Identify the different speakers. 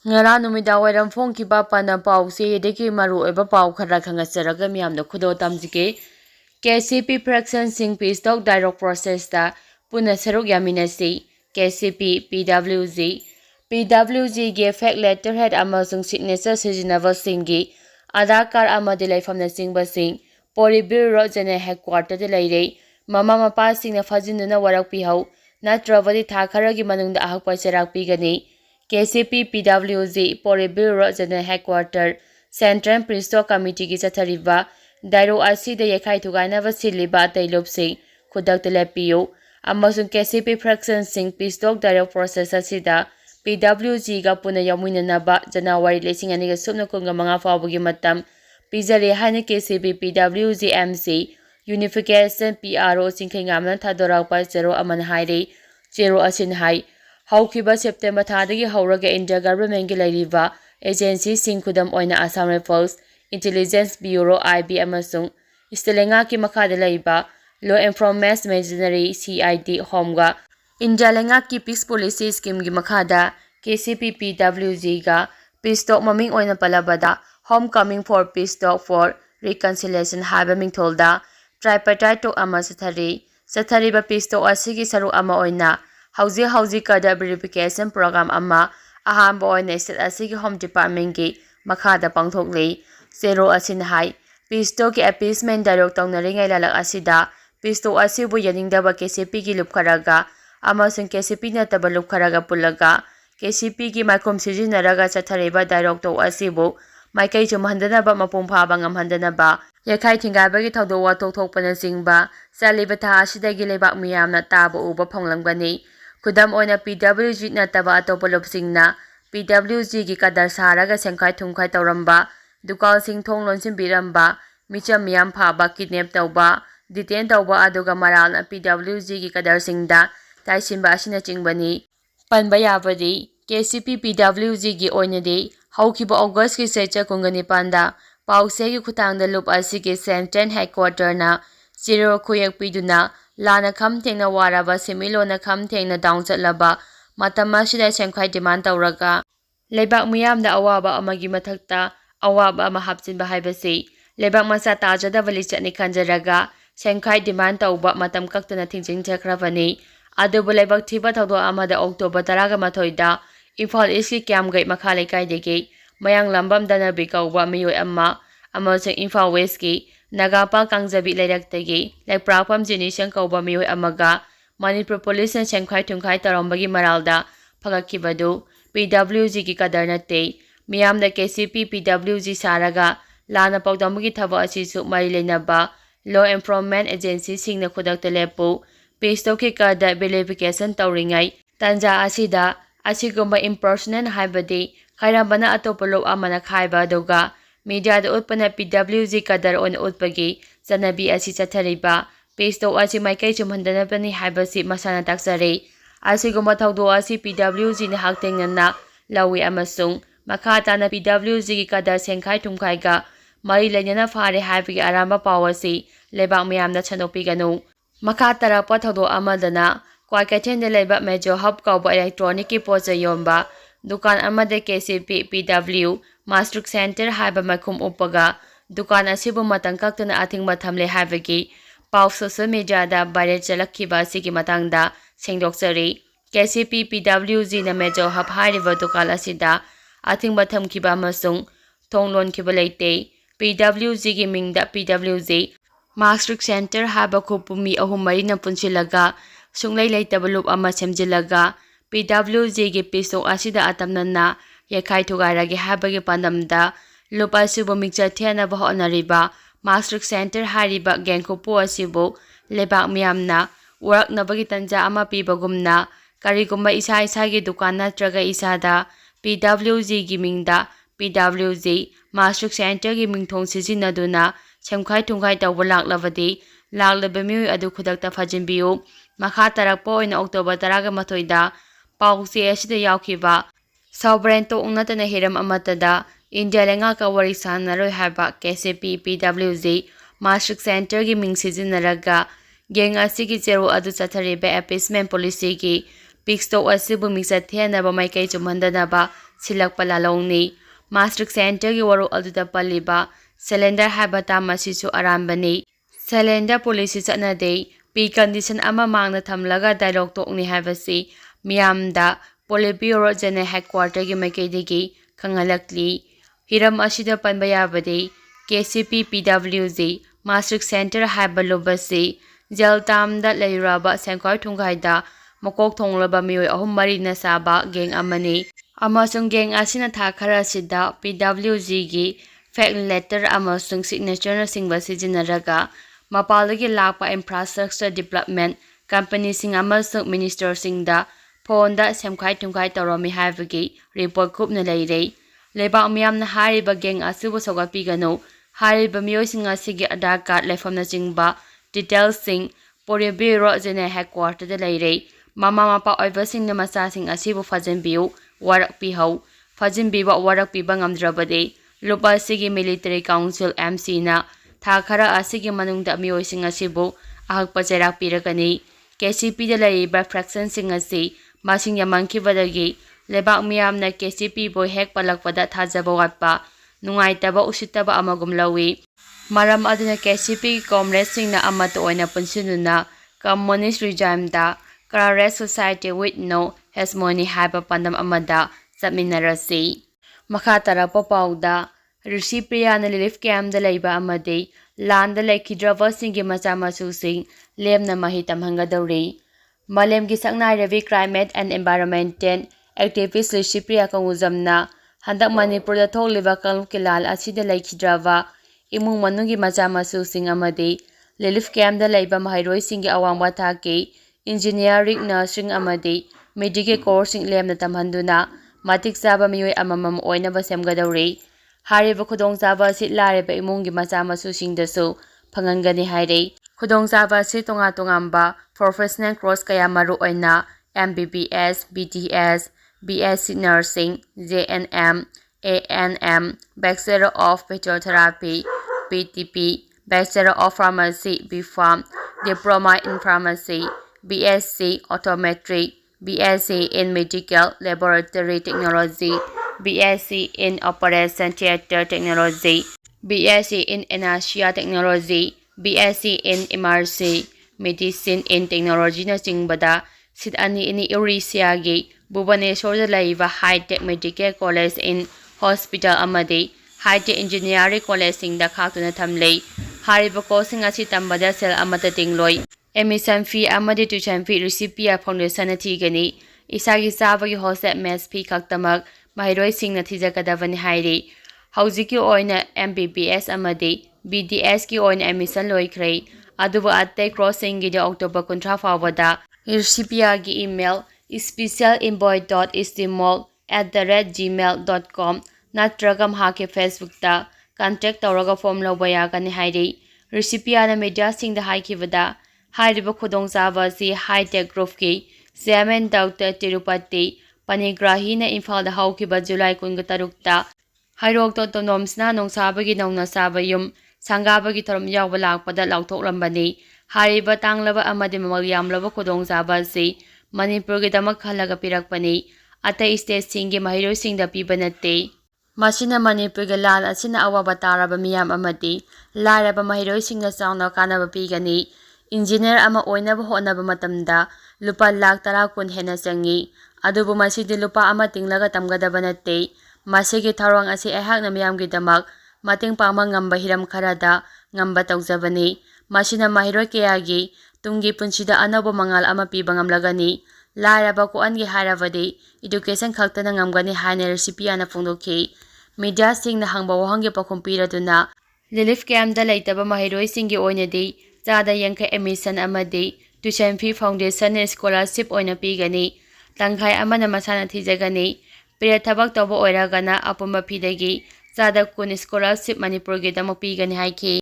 Speaker 1: Ngara numida wairam phongkiba pana pause deki maru eba pau khara khangasaraga miyamna khudo tamjike KCP Faction sing peacetalk dialogue process ta punna saruk yaminasi KCP PWG ge fact letterhead amasung signature sijinaba singi Aadhaar card amadi laifamna singba sing Politburo General Headquarter de leire mama mapa singna fajinduna warak pihau natravadi tha kharagi manungda ahakpa cherak pigani KCP PWG Politburo General Headquarter Central Peacetalk Committee ki chathariba dairo asida yekhai thugainaba siliba tailopsing khudakta lepiyo amasung KCP Faction sing peacetalk dialogue process asida PWG ga puna yamuinanaba January 2025 fawbagi matam pizare haine KCP PWG MC Unification PRO singkhingamna thadorakpa zero aman haire zero asin hai haukiba September thadagi hauraga India government gi lairiba agency singkudam oina Assam Rifles Intelligence Bureau IB amasung istelenga ki makhada laiba Law Enforcement Machinery CID Homga India lenga ki peace policy scheme gi makhada KCP PWG ga peacetalk maming oina palabada Homecoming for Peacetalk for Reconciliation haiba mingtholda tripartite talk ama sathariba peacetalk asigi saru ama oina hauji kada verification program ama ahamba oina state asigi home department gi makhada pangthokle zero asin hai peacetalk ki appeasement dialogue tongnaringai lalak asida peacetalk asibu yaningdaba KCP gi lupkharaga amasung KCP nataba lupkharaga pulaga KCP ki maikom sijinaraga chathariba dialogue talk asibu maikai chumhandanaba mapung phaba ngamhandanaba yakhai thingabagi thawdo watok thokpana singba chaliba tha asidagi lebak miyamna taba uba phonglangbani khudam oina PWG nataba atopolop singna PWG gi kadar saraga sengkhai thumkhai tawramba dukal sing thong lonsin biramba micham miyam phaba kidnap tawba detain tawba aduga maralna PWG gi kadar singda taisinba asina chingbani panba yabadi KCP PWG gi oinade haukiba August ki secha kungani panda pause gi khutangda lup asigi Central Headquarter na zero khuyak piduna lana kham thengna waraba semilona kham thengna down chatlaba matama sida sengkhai demand tawraga lebak miyamda awaba amagi mathakta awaba ama hapchinba haibasi lebak masa tajada bali chani khanjaraga sengkhai demand tawba matam kaktana thingjing thakhrabani adubu lebak thiba thawdo amada October 18 da Imphal East ki Kiamgai makha lekai degi mayang lambam dana bikauba miyoi amma amasung Imphal West ki Nagapa Kangjabi Lairak-tagi Laikprakpam Jinisang kauba miyoi amaga Manipur Police na sengkhai thumkhai tarambagi maralda phagakkibadu PWG ki kadar natte miyamda KCP PWG saraga lana pawdamagi thaba asisu mari leinaba Law Enforcement Agency singna khudakta lepu peacetalk ki kada verification tawringai tanja asida asigumba impersonal haibadi khairambana atopolop amana khaiba aduga media da utpana PWG kadar on utpagi janabi asi chathariba peacetalk asi maikai chumhandanapani haibasi masana taksare asigumba thawdo asi PWG na haktengna lawi amasung makhatana PWG gi kadar sengkhai thumkhai ga mari lainana phare haibagi aramba pawasi lebak miyamna chanopiganu makhatara pathawdo amadana Kwaikaten de leba major hub kauba electronic ki pocha yomba dukan amade KCP PW Mastruk Center haiba makhum upaga dukan asibu matang kaktuna athingba thamle haibagi pau social media da viral chalakkiba sigi matangda sengdoksari KCP PWG na major hub hariba dukan asida athingba thamkiba amasung thonglon kiba leite PWG gi mingda PWG Mastruk Center haiba khupumi ahum mari na punsilaga sunglai leitaba lup ama semjilaga PWG gi peacetalk asida atamnana yakhai thugairagi habagi pandamda lup asibu mikcha thena ba honariba Mastruk Center hariba gengkhopu asibu lebak miyamna waraknabagi tanja ama pibagumna karigumba isa gi dukan natraga isada PWG gi mingda PWG Mastruk Center gi mingthong sijinaduna semkhai thumkhai tawba laklabadi laklaba miui adu khudakta phajinbiu makha tarakpa oina October 18 da pause asida yaukhiba sovereign to unatana hiram amatada India lenga ka wari sanaroi haiba KCP PWG Mastruk Center gi ming sijinaraga geng asigi zero adu chathariba appeasement policy gi peacetalk asibu mixat thenaba maikai chumhandanaba silakpa lalongni master center gi waru aduda paliba cylinder habata masisu arambani cylinder policy chatnade p condition ama mangna thamlaga dialogue tokni habasi miyamda politburo general headquarter gi maikaidegi khangalakli hiram asida panba yabade KCP PWG master center habalubasi jaltamda leiraba sengkhoi thunghaida makok thonglaba mioi ahum mari na saba geng amani amasung geng asina tha khara sida PWG gi fact letter amasung signature na singba sijinaraga mapalagi lakpa infrastructure development company sing amasung minister singda phonda semkhai thungkhai toromi habagi report khupna leirei lebak miyamna hariba geng asibu sogapi gano hariba mioi sing asigi aadhaar card leifamna chingba details sing politburo general headquarter da leirei mama mapa oibasingna masasing asibu fajanbiu warak pihau fajanbiba warak piba ngamdrabade lupa asigi military council MC na tha khara asigi manungda mioi sing asibu ahakpa cherak piragani KCP da leiba fraction sing asi masing yamangkhibadagi lebak miyamna KCP boy hek palakpada thajaba watpa nungaitaba usitaba amagum lawi maram aduna KCP comrades singna amato oina punsinuna communist regime da Carrest society with no hegemony haba pandam amada sabminarasi makhatara popauda Rishipriya na relief camp da leiba amade land da laikhidraba singi macha machu sing lemna mahitam hangadauri malem gi saknai ravi climate and environmental activist Rishipriya kanguzamna handak manipur da thokliba kalukilal asida laikhidraba imung manungi macha machu sing amade relief camp da leiba mahairoi singi awangba thake engineering nursing amadi medical course lemna tamhanduna matik chaba mioi amamam oinaba semgadauri hariba khudong chaba si lareba imungi macha masu singdasu phangangani hairei khudong chaba si tonga tongamba professional course kaya maru oina MBBS BTS BSc nursing JNM ANM Bachelor of Physiotherapy PTP Bachelor of Pharmacy BPharm Diploma in Pharmacy BSc Optometry, BSc in Medical Laboratory Technology, BSc in Operation Theatre Technology, BSc in Anesthesia Technology, BSc in MRC, Medicine in Technology na singbada sit ani ini Eurasia gi Bhubaneswar da laiba High-Tech Medical College in Hospital amadi High-Tech Engineering College singda khaktuna thamlei hariba course asi tambada sel amata tingloi admission fee amadi tuition fee Rishipriya foundation na thigani isagi sabagi hostel mess fee khaktamak mahairoi singna thijakadabani hairi haujiki oina MBBS amadi BDS ki oina admission loikhre adubu atte crossing gi October 13 fawada Rishipriya gi email specialinvoice.estimol@gmail.com natraga mahake Facebook ta contact tawraga form lawba yagani hairi Rishipriya na media singda haikibada hariba khudong chaba si high-tech group ki chairman Dr. Tirupati Panigrahi na Imphal da haukiba July 13 ta hairok autonoms na nongsabagi nongna saba yum sangabagi thorom yawba lakpada lauthokrambani hariba tanglaba amadi mamal yamlaba khudong chaba si Manipur gi damak khalaga pirakpani atai state singi mahiroi singda pibanate masina Manipur ga lal asina awaba taraba miyam amadi laraba mahiroi singna chawna kanaba pigani engineer ama oinaba honaba matamda lupa lakh 10 kun hena changi adubu masidi lupa ama tinglaga tamgadaba natte masigi tharwang asi ehakna miyamgi damak mating pangma ngamba hiram kharada ngamba tawjabani masina mahiroi kayagi tungi punsida anaba mangal ama piba ngamlagani laraba ko angi harabadi education khaktana ngamgani haine Rishipriya na phongdokhi media singna hangba wahangi pakhumpiraduna relief camp da leitaba mahiroi singi oinadi Chada Yankai admission amadi tuition fee foundation scholarship oina pigani tangkhai amana masana thijagani pire thabak tobo oiragana apumba phidagi Chada kun scholarship Manipur gi damo pigani haiki